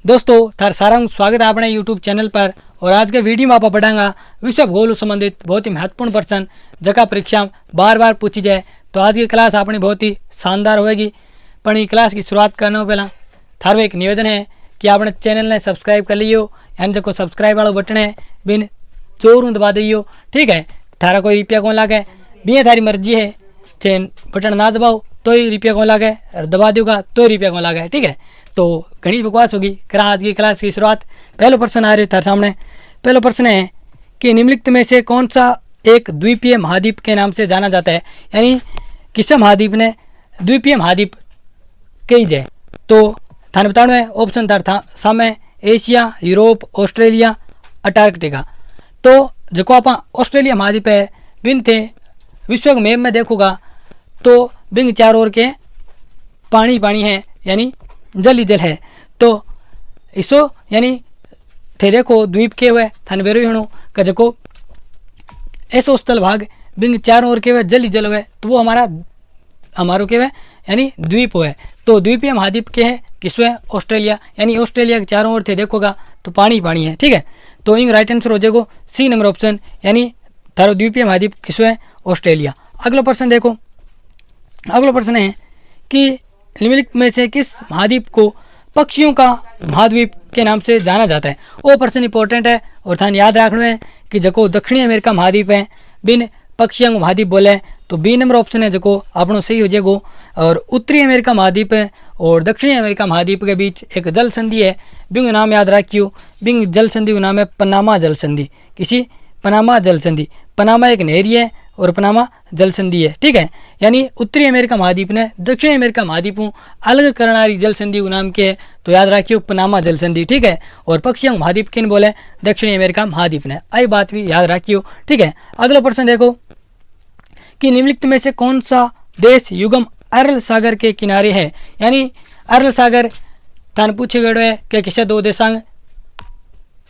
दोस्तों थार सारा स्वागत है अपने यूट्यूब चैनल पर। और आज के वीडियो में आप पढ़ांगा विश्व भूगोल संबंधित बहुत ही महत्वपूर्ण प्रश्न जगह परीक्षा बार बार पूछी जाए। तो आज की क्लास अपनी बहुत ही शानदार होगी। पर ये क्लास की शुरुआत करने से पहला थारो एक निवेदन है कि आपने चैनल ने सब्सक्राइब कर लियो, यानी जो सब्सक्राइब वाला बटन है बिन जोर दबा दियो। ठीक है, थारा कोई रुपया कौन लागे, भी थारी मर्जी है, चैन बटन ना दबाओ तो ही रुपया कौन लागे, और दबा दोगा तो ही रुपया कौन लागे। ठीक है, तो घनी बकवास होगी। करा आज की क्लास की शुरुआत। पहला प्रश्न आ रहा है थारे सामने। पहला प्रश्न है कि निम्नलिखित में से कौन सा एक द्वीपीय महाद्वीप के नाम से जाना जाता है, यानी किस महाद्वीप ने द्वीपीय महाद्वीप कही जाए। तो थाने बताना है ऑप्शन थार सामने एशिया, यूरोप, ऑस्ट्रेलिया, अंटार्कटिका। तो जो आप ऑस्ट्रेलिया महाद्वीप है बिन थे विश्व के मैप में देखोगा तो बिन चारों ओर के पानी पानी है, यानी जल ही जल है। तो इसो यानी थे देखो द्वीप के हुए थाने बेरो होनो का जको ऐसो स्थल भाग बिंग चारों ओर के हुए जल ही जल हुए, तो वो हमारो के हुए यानी द्वीप हुए। तो द्वीपीय महाद्वीप के है किस हुए ऑस्ट्रेलिया, यानी ऑस्ट्रेलिया के चारों ओर थे देखोगा तो पानी पानी है। ठीक है, तो इंग राइट आंसर हो जाएगा सी नंबर ऑप्शन, यानी थारो द्वीपीय महाद्वीप किस हुए ऑस्ट्रेलिया। अगला प्रश्न देखो। अगला प्रश्न है कि निम्नलिखित में से किस महाद्वीप को पक्षियों का महाद्वीप के नाम से जाना जाता है। वो प्रश्न इंपॉर्टेंट है और थाने याद रखना है कि जको दक्षिणी अमेरिका महाद्वीप है बिन पक्षियों को महाद्वीप बोले तो बी नंबर ऑप्शन है जको अपनो सही हो जाएगा। और उत्तरी अमेरिका महाद्वीप है और दक्षिणी अमेरिका महाद्वीप के बीच एक जल संधि है, बिंग नाम याद रखियो। बिंग जल संधि का नाम है पनामा जल संधि। किसी पनामा जल संधि, पनामा एक नहरी है और पनामा जल संधि है। ठीक है, यानी उत्तरी अमेरिका महाद्वीप ने दक्षिणी अमेरिका महाद्वीप अलग करने वाली जल संधि का नाम क्या है, तो याद रखियो पनामा जल संधि। ठीक है, और पक्षियों महाद्वीप किन बोले दक्षिणी अमेरिका महाद्वीप ने, आई बात भी याद रखियो। ठीक है, अगला प्रश्न देखो कि निम्नलिखित में से कौन सा देश युगम अरल सागर के किनारे है, यानी अरल सागर थान पूछे गए है कि किसे दो देशांग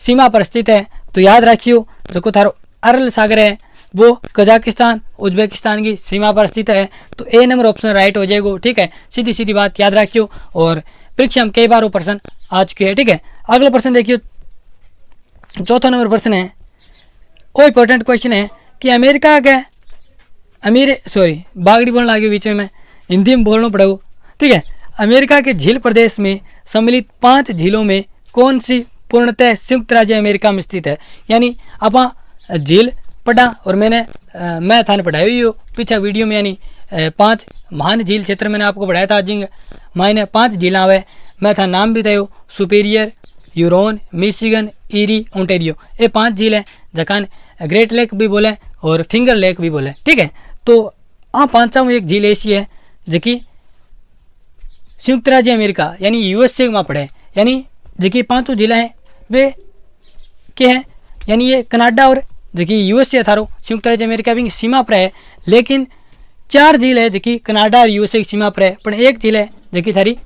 सीमा पर स्थित है। तो याद रखियो जो थारो अरल सागर है वो कजाकिस्तान उज्बेकिस्तान की सीमा पर स्थित है। तो ए नंबर ऑप्शन राइट हो जाएगा। ठीक है, सीधी सीधी बात याद रखियो और परीक्षा में कई बार वो प्रश्न आ चुके हैं। ठीक है, अगला प्रश्न देखियो। चौथा नंबर प्रश्न है वो इंपॉर्टेंट क्वेश्चन है कि अमेरिका के बागड़ी बोलने लगे बीच में मैं हिंदी में बोलना पड़ेगा। ठीक है, अमेरिका के झील प्रदेश में सम्मिलित 5 झीलों में कौन सी पूर्णतः संयुक्त राज्य अमेरिका में स्थित है, यानी आप झील पढ़ा और मैं थाने पढ़ाई हुई हो पीछे वीडियो में, यानी 5 महान झील क्षेत्र मैंने आपको पढ़ाया था। जिंग मायने 5 झील आवे, मैं था नाम भी दो सुपीरियर, यूरोन, मिशिगन, ईरी, ओंटेरियो। ये 5 झील है जखान ग्रेट लेक भी बोले और फिंगर लेक भी बोले। ठीक है, तो आ 5वां एक झील ऐसी है जबकि संयुक्त राज्य अमेरिका यानी यूएसए में पड़े, यानी जबकि 5 झीलें हैं वे क्या है, यानी ये कनाडा और जबकि यूएसए थारो संयुक्त राज्य अमेरिका भी सीमा पर है, लेकिन 4 झील है जबकि कनाडा और यूएसए की सीमा पर है, पर एक झील है जबकि थारी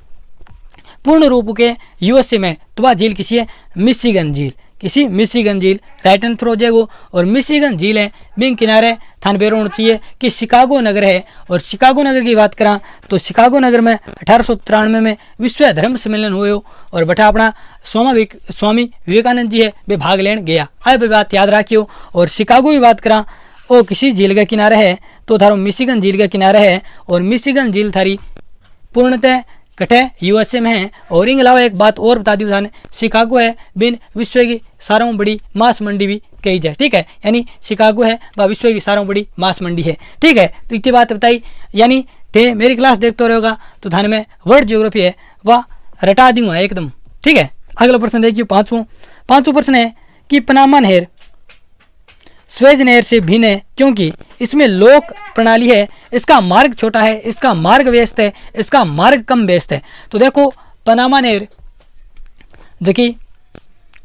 पूर्ण रूप के यूएसए में, तो वह झील किसी है मिशिगन झील। किसी मिशिगन झील राइट आंसर हो जाएगा। और मिशिगन झील है बिंग किनारे थान बेरो होना चाहिए कि शिकागो नगर है। और शिकागो नगर की बात करा तो शिकागो नगर में 1893 में विश्व धर्म सम्मेलन हुए और बटा अपना स्वामी विवेकानंद जी है वे भाग लेने गया। आए भी बात याद रखियो। और शिकागो की बात करा वो किसी झील के किनारे है तो थारो मिशिगन झील के किनारे है। और मिशिगन झील थारी पूर्णतः कटे यूएसए में है। और इनके अलावा एक बात और बता दी थाने, शिकागो है बिन विश्व की सारों बड़ी मांस मंडी भी कही जाए। ठीक है, यानी शिकागो है वह विश्व की सारों बड़ी मांस मंडी है। ठीक है, तो इतनी बात बताई, यानी थे मेरी क्लास देखते रहेगा तो थाने में वर्ल्ड ज्योग्राफी है वह रटा दूंगा एकदम। ठीक है, अगला प्रश्न देखिए। पांचवा प्रश्न है कि पनामा नहर स्वेज नहर से भिन्न है क्योंकि इसमें लोक प्रणाली है, इसका मार्ग छोटा है, इसका मार्ग व्यस्त है, इसका मार्ग कम व्यस्त है। तो देखो पनामा नहर जबकि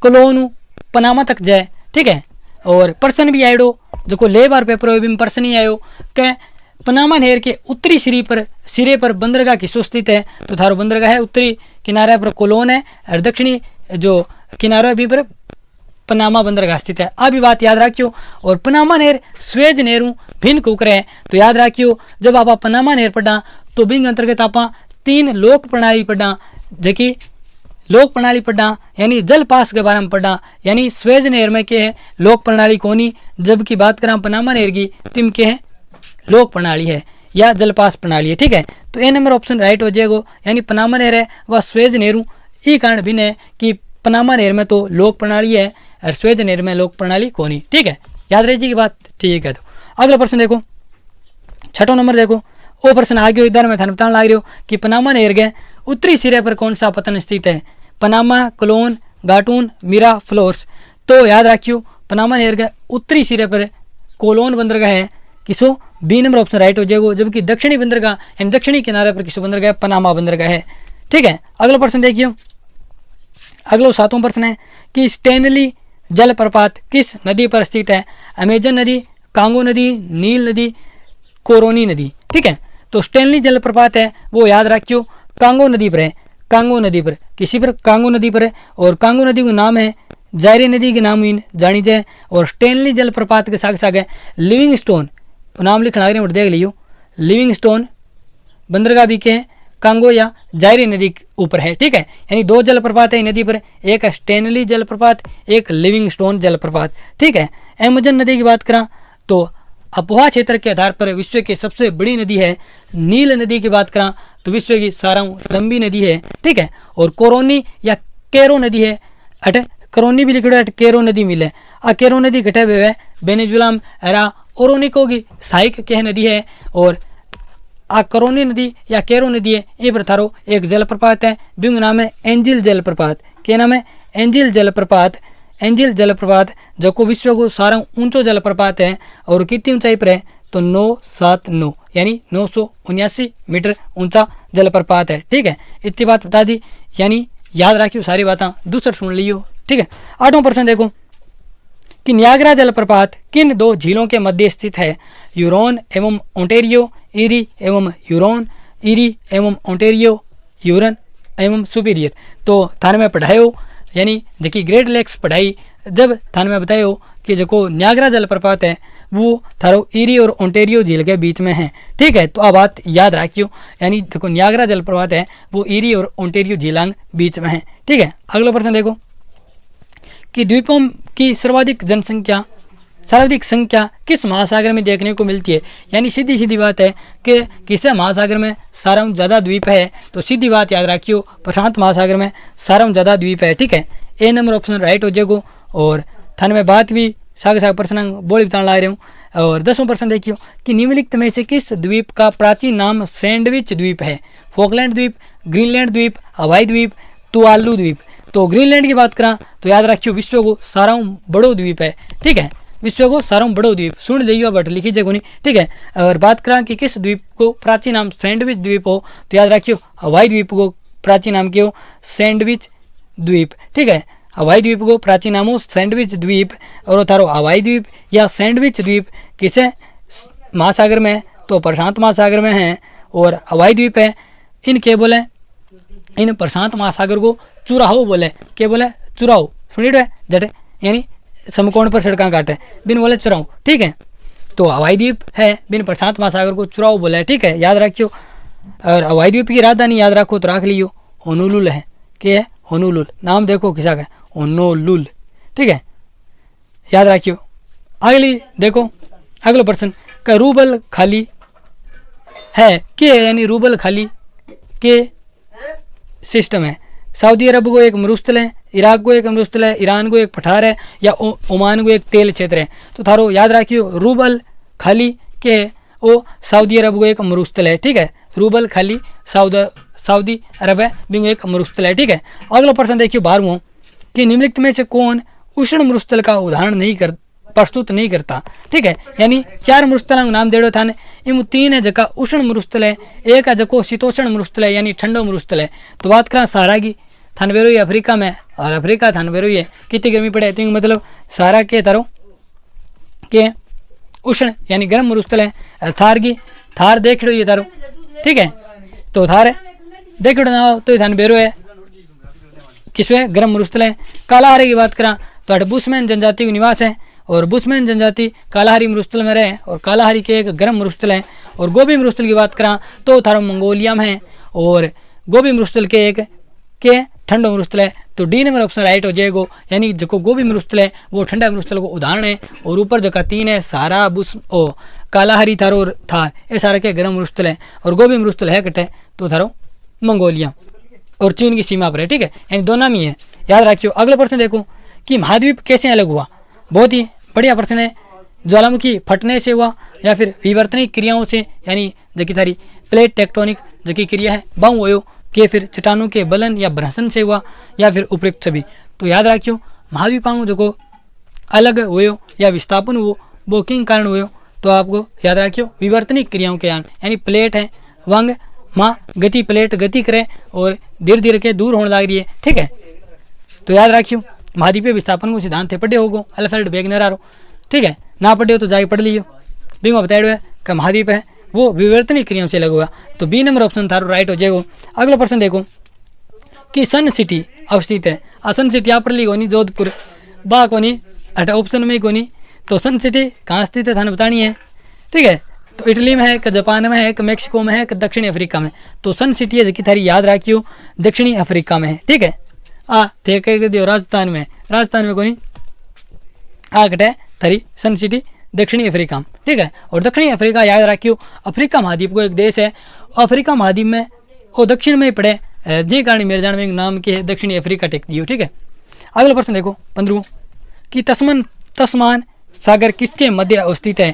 कोलोन पनामा तक जाए। ठीक है, और प्रश्न भी आयो जो लेबर पेपर भी प्रश्न ही आयो कि पनामा नहर के उत्तरी सिरे पर बंदरगाह किसो स्थित है। तो थारो बंदरगाह है उत्तरी किनारे पर कोलोन है और दक्षिणी जो किनारे भी पर पनामा बंदरगाह स्थित है। आ भी बात याद रखियो। और पनामा नहर स्वेज नहर भिन्न कुकरे है, तो याद रखियो जब आप पनामा नहर पढ़ा तो बिंग अंतर्गत आप 3 लोक प्रणाली पढ़ा जबकि लोक प्रणाली पढ़ना यानी जल पास के बारे में पढ़ना, यानी स्वेज नहर में क्या है लोक प्रणाली कोनी, जबकि बात करा पनामा नहर की तिम क्या है लोक प्रणाली है या जलपास प्रणाली है। ठीक है, तो ए नंबर ऑप्शन राइट हो जाएगा, यानी पनामा नहर है वह स्वेज नहरू ये कारण भिन्न है कि पनामा नहर में तो लोक प्रणाली है और स्वेज नहर में लोक प्रणाली कोनी। ठीक है, याद रही की बात। ठीक है, तो अगला प्रश्न देखो, छठो नंबर देखो, वो प्रश्न आगे इधर मैं थाने बताने लग रही हूँ कि पनामा नहर के उत्तरी सिरे पर कौन सा पतन स्थित है, पनामा, कोलोन, गाटून, मीरा फ्लोर्स। तो याद रखियो पनामा नहर के उत्तरी सिरे पर कोलोन बंदरगाह है, किसो बी नंबर ऑप्शन राइट हो जाएगा, जबकि दक्षिणी बंदरगाह यानी दक्षिणी किनारे पर किसो बंदरगाह पनामा बंदरगाह है। ठीक है, अगला प्रश्न देखियो, अगला सातवां प्रश्न है कि स्टेनली जलप्रपात किस नदी पर स्थित है, अमेजन नदी, कांगो नदी, नील नदी, कोरोनी नदी। ठीक है, तो स्टेनली जलप्रपात है वो याद रखियो कांगो नदी पर है, कांगो नदी पर किसी पर कांगो नदी पर है, और कांगो नदी का नाम है जायरे नदी के नाम जानी जाए, और स्टेनली जलप्रपात के साथ साथ है लिविंग स्टोन नाम लिखना देख लियो, लिविंग स्टोन बंदरगाह भी के कांगो या जायरी नदी के ऊपर है। ठीक है, यानी दो जलप्रपात है नदी पर, एक स्टेनली जलप्रपात, एक लिविंग स्टोन जलप्रपात। ठीक है, अमेजन नदी की बात करा तो अपोहा क्षेत्र के आधार पर विश्व की सबसे बड़ी नदी है, नील नदी की बात करा तो विश्व की सारा लंबी नदी है। ठीक है, और कोरोनी या केरो नदी है, अटे करोनी भी लिखो केरो नदी मिले, आ केरो नदी घटे हुए है वेनेजुला में रा ओरोनिको की सहायक कह नदी है, और आ करोनी नदी या केरो नदी है ये पर थारो एक जलप्रपात है, बिंग नाम है एंजिल जलप्रपात। क्या नाम है? एंजिल जलप्रपात। एंजिल जलप्रपात जो को विश्व को सारा ऊंचो जलप्रपात है, और कितनी ऊंचाई पर है तो 979 यानी 979 मीटर ऊंचा जलप्रपात है। ठीक है, इतनी बात बता दी, यानी याद रखियो सारी बातें, दूसरा सुन लियो। ठीक है, आठवां प्रश्न देखो कि नियाग्रा जलप्रपात किन दो झीलों के मध्य स्थित है, यूरोन एवं ओंटेरियो, इरी एवं यूरोन, इरी एवं ओंटेरियो, यूरन एवं सुपीरियर। तो थाने में पढ़ायो, यानी जबकि ग्रेट लेक्स पढ़ाई जब थाने में बतायो कि जो नियाग्रा जलप्रपात है वो थारो इरी और ओंटेरियो झील के बीच में है। ठीक है, तो अब बात याद रखियो, यानी देखो नियाग्रा जलप्रपात है वो इरी और ओंटेरियो झीलांग बीच में है। ठीक है, अगला प्रश्न देखो कि द्वीपों की सर्वाधिक संख्या किस महासागर में देखने को मिलती है, यानी सीधी सीधी बात है कि किस महासागर में सारा ज़्यादा द्वीप है, तो सीधी बात याद रखियो प्रशांत महासागर में सारा ज़्यादा द्वीप है। ठीक है, ए नंबर ऑप्शन राइट हो जाएगा, और थाने में बात भी साग प्रश्न बोली बताने ला रहा हूँ। और 10वां प्रश्न देखियो कि निम्नलिखित में से किस द्वीप का प्राचीन नाम सैंडविच द्वीप है, फोकलैंड द्वीप, ग्रीनलैंड द्वीप, हवाई द्वीप, तुवालू द्वीप। तो ग्रीनलैंड की बात करा तो याद रखियो विश्व को सारा बड़ो द्वीप है। ठीक है, विश्व को सारा बड़ो द्वीप सुन लियो बट लिखी जगह नहीं। ठीक है, और बात करा कि किस द्वीप को प्राचीन नाम सैंडविच द्वीप हो तो याद रखियो हवाई द्वीप को प्राचीन नाम क्या हो, सैंडविच द्वीप। ठीक है, हवाई द्वीप को प्राचीन नाम हो सैंडविच द्वीप, और थारो हवाई द्वीप या सैंडविच द्वीप किसे महासागर में तो प्रशांत महासागर में है, और हवाई द्वीप है इन के बोले इन प्रशांत महासागर को चुराहो बोले, क्या बोले चुराहो, सुनी जटे यानी समकोण पर सड़क काटे बिन बोले चुराओ। ठीक है, तो हवाई द्वीप है बिन प्रशांत महासागर को चुराओ बोला है। ठीक है, याद रखियो, और हवाई द्वीप की राजधानी याद रखो तो रख लियो होनोलुल है। क्या है? होनोलुल, नाम देखो किसा का होनोलुल। ठीक है, याद रखियो। अगली देखो अगला प्रश्न का रूबल खाली है के, यानी रूबल खाली के सिस्टम है, सऊदी अरब को एक मरुस्थल है, इराक को एक मरुस्थल है, ईरान को एक पठार है, या ओमान को एक तेल क्षेत्र है। तो थारो याद रखियो रूबल खाली के वो सऊदी अरब को एक मरुस्थल है। ठीक है, रूबल खाली सऊदी अरब है बिंग एक मरुस्थल है। ठीक है, अगला प्रश्न देखियो 12वां कि निम्नलिखित में से कौन उष्ण मरुस्थल का उदाहरण प्रस्तुत नहीं करता। ठीक है, यानी 4 मरुस्थलों का नाम देड़ो था, इन 3 है जगह उष्ण मरुस्थल है, एक है जको शीतोष्ण मरुस्थल है यानी ठंडो मरुस्थल है। तो बात करा सारा की थान बेरो अफ्रीका में, और अफ्रीका थान बेरो है कितनी गर्मी पड़े, तो मतलब सारा के तारो के उष्ण यानी गर्म मरुस्थल है। थार देख लो ये तारो। ठीक है, तो थार देख लो ना तो थान बेरो है किसमें गर्म मरुस्थल है। कालाहारी की बात करा तो बुशमैन जनजाति का निवास है, और बुशमैन जनजाति कालाहारी मरुस्थल में रहे, और कालाहारी के एक गर्म मरुस्थल है। और गोबी मरुस्थल की बात करा तो थारो मंगोलिया में है, और गोबी मरुस्थल के एक के ठंडो मरुस्थल है। तो डी नंबर ऑप्शन राइट हो जाएगा। यानी जो गोभी मरुस्थल है वो ठंडा मरुस्थल को उदाहरण है। और ऊपर जो 3 है सारा बुस ओ कालाहारी थारो और थार ये सारा के गर्म मरुस्थल है। और गोभी मरुस्थल है कटे तो थारो मंगोलिया और चीन की सीमा पर है। ठीक है, यानी दोनों में है, याद रखियो। अगला प्रश्न देखो कि महाद्वीप कैसे अलग हुआ। बहुत ही बढ़िया प्रश्न है। ज्वालामुखी फटने से हुआ या फिर विवर्तनिक क्रियाओं से, यानी जो थारी प्लेट टेक्टोनिक जो क्रिया है बहु हो के फिर चट्टानों के बलन या भ्रंशन से हुआ या फिर उपयुक्त सभी। तो याद रखियो महाद्वीपांगों जो अलग हो या विस्थापन हो वो किन कारण हो, तो आपको याद रखियो विवर्तनिक क्रियाओं के कारण। यानी प्लेट है वंग माँ गति प्लेट गति करे और धीरे धीरे के दूर होने लग रही है। ठीक है, तो याद रखियो महाद्वीपीय विस्थापन को सिद्धांत पढ़े होगो अल्फ्रेड वेगनर। ठीक है, ना पढ़े हो तो जाके पढ़ लियो। बिंगो बताया है कि महाद्वीप है वो विवर्तनिक क्रियाओं से अलग हुआ। तो बी नंबर ऑप्शन थारो राइट हो जाएगा। अगला प्रश्न देखो कि सन सिटी अवस्थित है। सन सिटी आप पढ़ ली कोनी जोधपुर बा कोनी अटा ऑप्शन में कोनी। तो सन सिटी कहाँ स्थित है थाने बतानी है। ठीक है, तो इटली में है कि जापान में है कि मैक्सिको में है कि दक्षिणी अफ्रीका में। तो सन सिटी है जो थारी याद रखियो दक्षिणी अफ्रीका में है। ठीक है, थे कह दियो राजस्थान में, राजस्थान में कोनी कटे थारी सन सिटी दक्षिणी अफ्रीका में। ठीक है, और दक्षिणी अफ्रीका याद रखियो अफ्रीका महाद्वीप को एक देश है। अफ्रीका महाद्वीप में वो दक्षिण में ही पड़े जे कारण मेरे जान में नाम के है दक्षिणी अफ्रीका टेक दियो। ठीक है, अगला प्रश्न देखो 15 कि तस्मान सागर किसके मध्य अवस्थित है।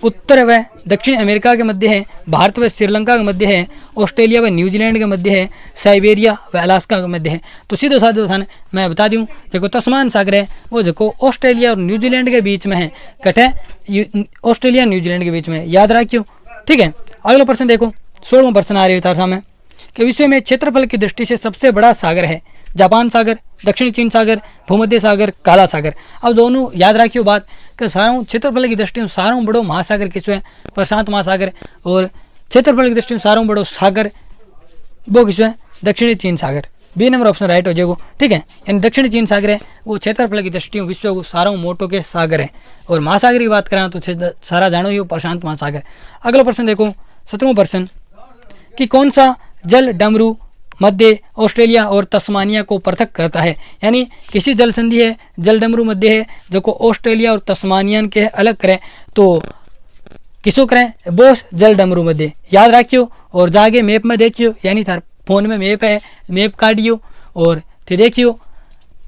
उत्तर व दक्षिण अमेरिका के मध्य है, भारत व श्रीलंका के मध्य है, ऑस्ट्रेलिया व न्यूजीलैंड के मध्य है, साइबेरिया व अलास्का के मध्य है। तो सीधे साधे थाने मैं बता दूं देखो तस्मान सागर है वो जो ऑस्ट्रेलिया और न्यूजीलैंड के बीच में है। कटे ऑस्ट्रेलिया न्यूजीलैंड के बीच में, याद रखियो। ठीक है, अगला प्रश्न देखो 16वां प्रश्न आ रही है सामने कि विश्व में क्षेत्रफल की दृष्टि से सबसे बड़ा सागर है जापान सागर, दक्षिणी चीन सागर, भूमध्य सागर, काला सागर। अब दोनों याद रखियो बात कि सारों क्षेत्रफल की दृष्टि में सारों बड़ो महासागर किस है प्रशांत महासागर, और क्षेत्रफल की दृष्टि में सारों बड़ो सागर वो किस है दक्षिणी चीन सागर। बी नंबर ऑप्शन राइट हो जाएगा। ठीक है, यानी दक्षिणी चीन सागर है वो क्षेत्रफल की दृष्टि में विश्व को सारों मोटो के सागर है। और महासागर की बात करें तो सारा जानो ही प्रशांत महासागर। अगला प्रश्न देखो 17वां प्रश्न कि कौन सा जल डमरू मध्य ऑस्ट्रेलिया और तस्मानिया को पृथक करता है। यानी किसी जल संधि है जल डमरू मध्य है जो को ऑस्ट्रेलिया और तस्मानियन के अलग करें तो किसो करें बोस जल डमरू मध्य। याद रखियो और जाके मैप में देखियो, यानी थार फोन में मैप है मैप काटियो और फिर देखियो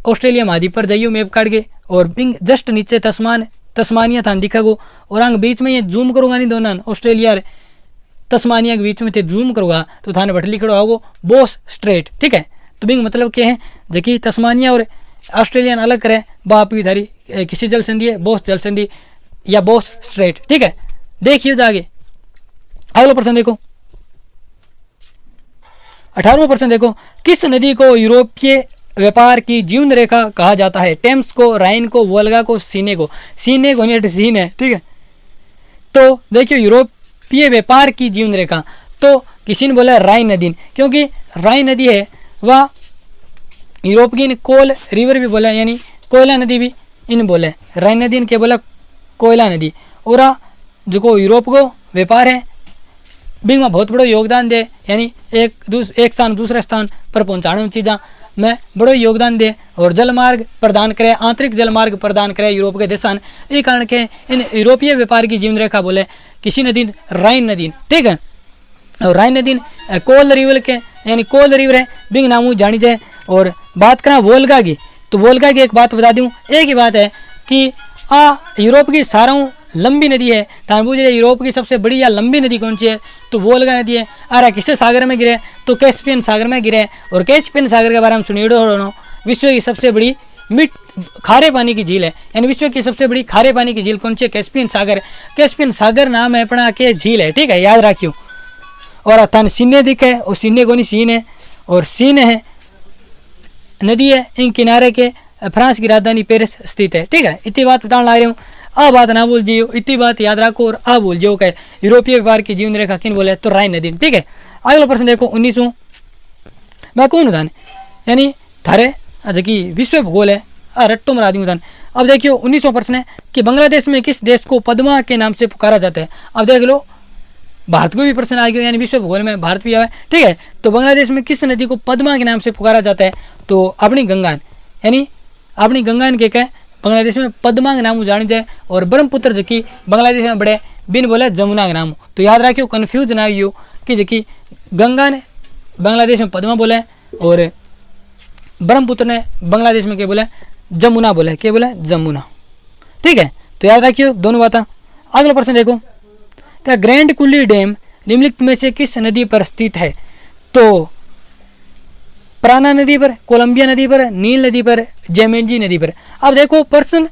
ऑस्ट्रेलिया महाद्वीप पर जाइयो मैप काट के और बिंग जस्ट नीचे तस्मानिया थान दिखागो और आंग बीच में ये जूम करूँगा नहीं दोनों ऑस्ट्रेलिया तस्मानिया के बीच में थे जूम करूँगा तो थाने बट लिखो होगो बोस स्ट्रेट। ठीक है, तो बिंग मतलब क्या है जबकि तस्मानिया और ऑस्ट्रेलियन अलग करे बाप की थारी किसी जल संधि है बोस जल संधि या बोस स्ट्रेट। ठीक है, देखिए जागे अगला प्रश्न देखो 18वां प्रश्न देखो किस नदी को यूरोपीय व्यापार की जीवन रेखा कहा जाता है। टेम्स को, राइन को, वोल्गा को, सीने को नहीं सीन है। ठीक है, तो देखियो यूरोपीय व्यापार की जीवन रेखा तो किसी ने बोला राइन नदी, क्योंकि राइन नदी है वह यूरोप की कोल रिवर भी बोला यानी कोयला नदी भी इन बोले। राइन नदी के बोला कोयला नदी और जो को यूरोप को व्यापार है बिंग में बहुत बड़ो योगदान दे, यानी एक स्थान दूसरे स्थान पर पहुँचाने में चीज़ा में बड़ो योगदान दे और जलमार्ग प्रदान करे, आंतरिक जलमार्ग प्रदान करे यूरोप के देशान। ये कारण के इन यूरोपीय व्यापार की जीवन रेखा बोले किसी नदी राइन नदी। ठीक है, और राइन नदी कोल रिवर के यानी कोल रिवर है बिंग नामू जानी जाए। और बात करें वोल्गा की तो वोल्गा की एक बात बता दूं, एक ही बात है कि यूरोप की सारों लंबी नदी है तान पूछे यूरोप की सबसे बड़ी या लंबी नदी कौन सी है तो वोल्गा नदी है। अरे किससे सागर में गिरे तो कैस्पियन सागर में गिरे। और कैस्पियन सागर के बारे में सुनिए विश्व की सबसे बड़ी खारे पानी की झील है, यानी विश्व की सबसे बड़ी खारे पानी की झील कौन सी है कैस्पियन सागर। कैस्पियन सागर नाम है अपना के झील है। ठीक है, याद रखियो। और थान सीने दिखे और सीने को नहीं सीन है और सीन है नदी है इन किनारे के फ्रांस की राजधानी पेरिस स्थित है। ठीक है, इतनी बात बताने ला रही हूँ, आ बात ना भूल जियो, इतनी बात याद रखो और आ भूल जाओ क्या यूरोपीय व्यापार की जीवन रेखा किन बोले तो राइन नदी। ठीक है, अगला प्रश्न देखो 19वां मैं कौन उदान यानी थारे जबकि विश्व भूगोल है रट्टो मरा दी उदान। अब देखियो 19वां प्रश्न है कि बांग्लादेश में किस देश को पद्मा के नाम से पुकारा जाता है। अब देख लो भारत को भी प्रश्न आ गया, यानी विश्व भूगोल में भारत भी आया, ठीक है। तो बांग्लादेश में किस नदी को पद्मा के नाम से पुकारा जाता है? तो अपनी गंगान, यानी अपनी गंगान के कहे बांग्लादेश में पद्मा के नाम जानी जाए, और ब्रह्मपुत्र जो कि बांग्लादेश में बड़े बिन बोले जमुना के नाम। तो याद रखियो, कन्फ्यूज ना हो कि जो कि गंगा ने बांग्लादेश में पद्मा बोला है और ब्रह्मपुत्र ने बांग्लादेश में क्या बोला है? जमुना बोला है। क्या बोला है? जमुना, ठीक है। तो याद रखियो दोनों बातें। अगला प्रश्न देखो, क्या ग्रैंड कुली डैम निम्नलिखित में से किस नदी पर स्थित है? तो प्राणा नदी पर, कोलंबिया नदी पर, नील नदी पर, जेमेंजी नदी पर। अब देखो प्रश्न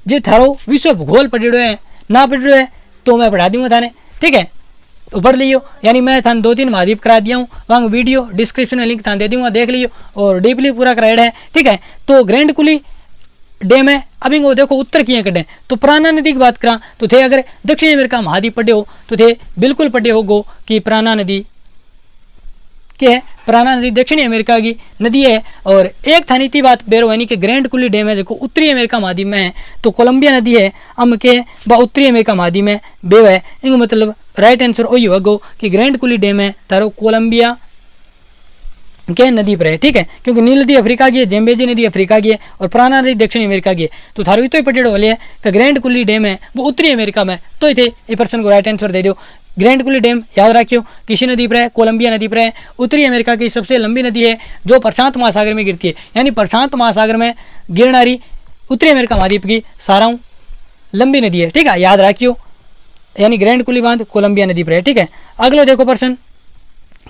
जो थारो विश्व भूगोल पढ़ो है ना पढ़ो है तो मैं पढ़ा दूंगा थाने, ठीक है। तो पढ़ लियो, यानी मैं थाने 2-3 महाद्वीप करा दिया हूँ, वहाँ वीडियो डिस्क्रिप्शन में लिंक थाने दे दूंगा, देख लियो, और डीपली पूरा कराया है, ठीक है। तो ग्रैंड कुली डैम है, अभी वो देखो उत्तर किए कटे। तो प्राणा नदी की बात करा तो थे अगर दक्षिण अमेरिका महाद्वीप पढ़े हो तो थे बिल्कुल पढ़े होगो कि प्राणा नदी क्या है? प्राणा नदी दक्षिणी अमेरिका की नदी है। और एक थानी थी बात बेरो यानी कि ग्रैंड कुली डैम है देखो उत्तरी अमेरिका महाद्वीप में है। तो कोलंबिया नदी है हम के ब उत्तरी अमेरिका महाद्वीप में बेव है, इनको मतलब राइट आंसर वही होगा कि ग्रैंड कुली डैम है तारो कोलंबिया के नदी पर है, ठीक है। क्योंकि नील नदी अफ्रीका की है, जेम्बेजी नदी अफ्रीका की है, और प्राणा नदी दक्षिण अमेरिका की है। तो थारो इतो ही पटेड़ो वाले है कि ग्रैंड कुली डैम है वो उत्तरी अमेरिका में, तो थे ये पर्सन को राइट आंसर दे दो। ग्रैंड कुली डैम याद रखियो किसी नदी पर है? कोलंबिया नदी पर है। उत्तरी अमेरिका की सबसे लंबी नदी है जो प्रशांत महासागर में गिरती है, यानी प्रशांत महासागर में गिरनारी उत्तरी अमेरिका महाद्वीप की सारा लंबी नदी है, ठीक है, याद रखियो। यानी ग्रैंड कुली बांध कोलंबिया नदी पर है, ठीक है। अगलो देखो प्रश्न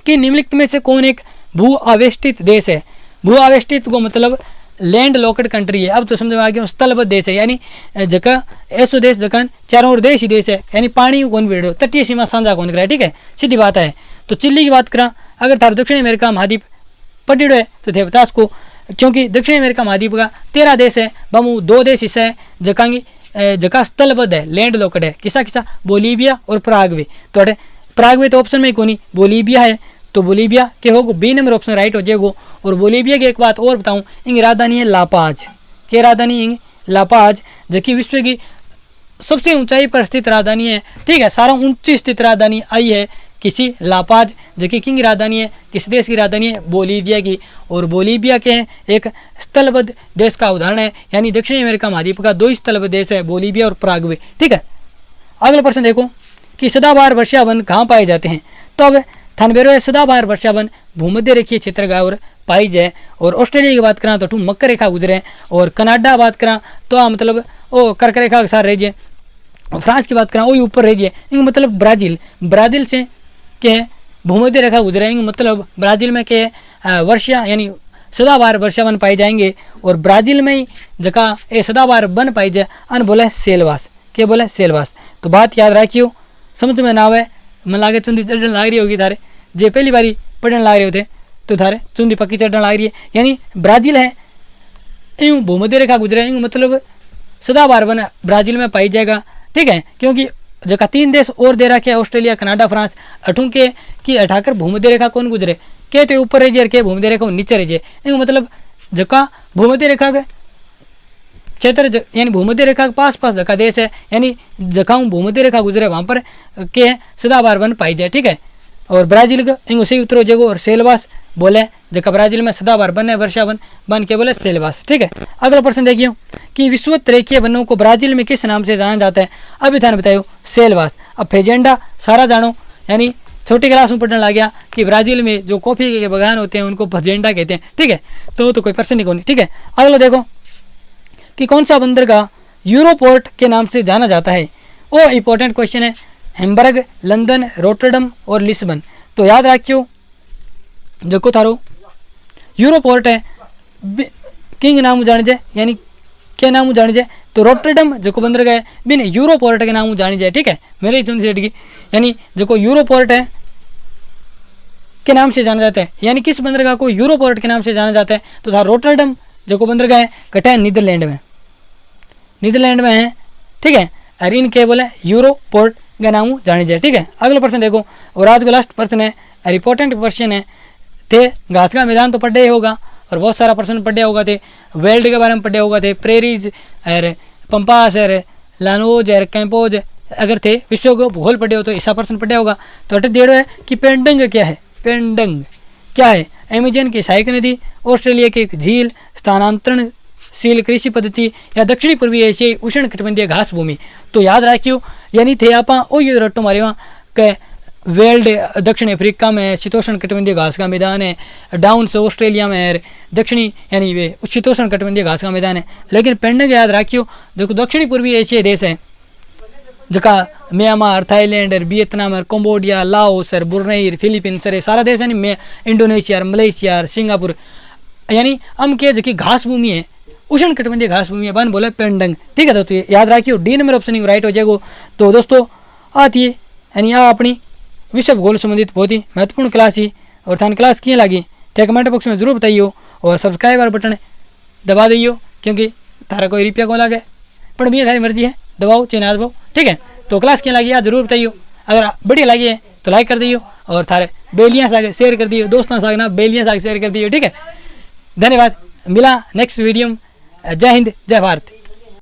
कि निम्नलिखित में से कौन एक भू आवेष्टित देश है? भू आवेष्टित को मतलब लैंड लॉकेड कंट्री है। अब तो समझ में आ गया, स्थलबद्ध देश है, यानी जगह ऐसो देश जगह चारों ओर देश ही देश है, यानी पानी कौन बेड़ो, तटीय सीमा साझा कौन कराए, ठीक है, सीधी बात है। तो चिल्ली की बात करा, अगर तार दक्षिण अमेरिका महाद्वीप पटेड़ो है तो थे बता उसको, क्योंकि दक्षिण अमेरिका महाद्वीप का 13 देश है, बमू 2 देश हिस्सा है जगह स्थलबद्ध है, लैंड लॉकेड है, किसा किसा बोलीविया और पराग्वे। तो पराग्वे तो ऑप्शन में कौन, बोलीविया है, तो बोलीविया के होगो बी नंबर ऑप्शन राइट हो जाएगो। और बोलीविया की एक बात और बताऊं, इंग राजधानी है लापाज। के राजधानी इंग लापाज, जो कि विश्व की सबसे ऊंचाई पर स्थित राजधानी है, ठीक है। सारा ऊंची स्थित राजधानी आई है किसी लापाज, जो कि किंग राजधानी है, किस देश की राजधानी है? बोलीविया की। और बोलीविया के एक स्थलबद्ध देश का उदाहरण है, यानी दक्षिण अमेरिका महाद्वीप का 2 स्थलबद्ध देश है, बोलीविया और पराग्वे, ठीक है। अगला प्रश्न देखो कि सदाबहार वर्षा वन कहाँ पाए जाते हैं? तो अब थानबेरो है सदाबहार वर्षा वन भूमध्य रेखीय क्षेत्र का और पाई जाए। और ऑस्ट्रेलिया की बात करा तो टू मकर रेखा गुजरे, और कनाडा बात करा तो मतलब वो कर्क रेखा के साथ रह जाए। और फ्रांस की बात करा वही ऊपर रह जाए, इनको मतलब ब्राजील से के भूमध्य रेखा गुजरे, इनको मतलब ब्राजील में के वर्षा यानी सदाबहार वर्षा वन पाए जाएंगे। और ब्राजील में ही जगह ये सदाबहार वन पाई जाए अन बोले सेलवास। क्या बोले? सेलवास। तो बात याद रखियो, समझ में ना आवे मन लागे चुंदी चढ़ने लाग रही होगी थारे, जे पहली बारी पढ़ने लाग रहे होते तो थारे चुंदी पक्की चढ़ने लाग रही है, यानी ब्राजील है यूँ भूमध्य रेखा गुजरे, यूँ मतलब सदाबहार वन ब्राजील में पाई जाएगा, ठीक है। क्योंकि जगह 3 देश और दे रखे ऑस्ट्रेलिया कनाडा फ्रांस, अठू के कि हटाकर भूमध्य रेखा कौन गुजरे, के तो ऊपर रह जाए, के भूमध्य रेखा नीचे रह जाए, यूँ मतलब जगह भूमध्य रेखा के क्षेत्र यानी भूमध्य रेखा के पास जगह देश है, यानी जगह भूमध्य रेखा गुजरे वहाँ पर के सदाबहार वन पाई जाए, ठीक है। और ब्राजील का इन उसे उत्तरो जगो और सेलवास बोले जगह ब्राजील में सदाबहार वन है वर्षा वन बन के बोले सेलवास, ठीक है। अगला प्रश्न देखिए कि विश्वत रेखीय वनों को ब्राजील में किस नाम से जाना जाता है? अभी थाने बताओ सेलवास। अब फेजेंडा सारा जानो, यानी छोटी क्लास में पढ़ने लग गया कि ब्राजील में जो कॉफी के बगान होते हैं उनको फजेंडा कहते हैं, ठीक है। तो कोई प्रश्न नहीं, ठीक है। अगला देखो कि कौन सा बंदरगाह यूरोपोर्ट के नाम से जाना जाता है? वो इंपॉर्टेंट क्वेश्चन है। हैम्बर्ग, लंदन, रोटरडम और लिस्बन। तो याद रखियो जो थारो यूरोपोर्ट है किंग नाम जान जाए, यानी क्या नाम जानी जाए? तो रोटरडम जो बंदरगाह है बिन यूरोपोर्ट के नाम जानी जाए, ठीक है। मेरे चुन सेठ की यानी जो यूरोपोर्ट है के नाम से जाना जाता है, यानी किस बंदरगाह को यूरोपोर्ट के नाम से जाना जाता है? तो था रोटरडम जो बंदरगाह है कटा है नीदरलैंड में है, ठीक है। और इनके बोले यूरोपोर्ट का नाम जानी जाए, ठीक है। अगला प्रश्न देखो, और आज का लास्ट प्रश्न है, इंपॉर्टेंट क्वेश्चन है। थे घास का मैदान तो पढ़े होगा और बहुत सारा प्रश्न पढ़े होगा थे, वेल्ड के बारे में पढ़े होगा थे, प्रेरीज और पंपास और लानोज और कैंपोज अगर थे विश्व को भूगोल पढ़े हो तो ऐसा प्रश्न पढ़ा होगा। तो अटे दे रहा है कि पेंडंग क्या है। पेंडंग क्या है? अमेजन की सहायक नदी, ऑस्ट्रेलिया की एक झील, स्थानांतरणशील कृषि पद्धति या दक्षिणी पूर्वी एशियाई उष्ण कटिबंधीय घास भूमि। तो याद रखियो यानी थे आप रटो मारे वहाँ के वेल्ड दक्षिण अफ्रीका में शीतोष्ण कटिबंधीय घास का मैदान है, डाउन्स ऑस्ट्रेलिया में है, दक्षिणी यानी वे शीतोष्ण कटिबंधीय घास का मैदान है। लेकिन पेंडंग याद रखियो जो दक्षिणी पूर्वी एशियाई देश है जका Myanmar, Thailand, Vietnam, Cambodia, Laos, Brunei, Philippines सारा देश है नहीं, इंडोनेशिया, मलेशिया, सिंगापुर यानी हम के जकी घास भूमि है उष्ण कटिबंधीय घास भूमि है बन बोले पेंडंग। ठीक है, तो याद रखियो डी नंबर ऑप्शन राइट हो जाएगा। तो दोस्तों आती है यानी आ अपनी विश्व भूगोल संबंधित बहुत ही महत्वपूर्ण क्लास ही। और थान क्लास किए लगी तो कमेंट बॉक्स में जरूर बताइयो और सब्सक्राइब बटन दबा दियो क्योंकि तारा कोई रुपया को लगे पर भी थारी मर्जी है दबाओ चाहे ना दबाओ। ठीक है, तो क्लास क्या लगी यार जरूर बताइयो। अगर बढ़िया लगी है तो लाइक कर दियो और थारे बेलियाँ सागे शेयर कर दियो, दोस्तों सागे ना बेलियाँ सागे शेयर कर दियो। ठीक है, धन्यवाद, मिला नेक्स्ट वीडियो में। जय हिंद, जय भारत।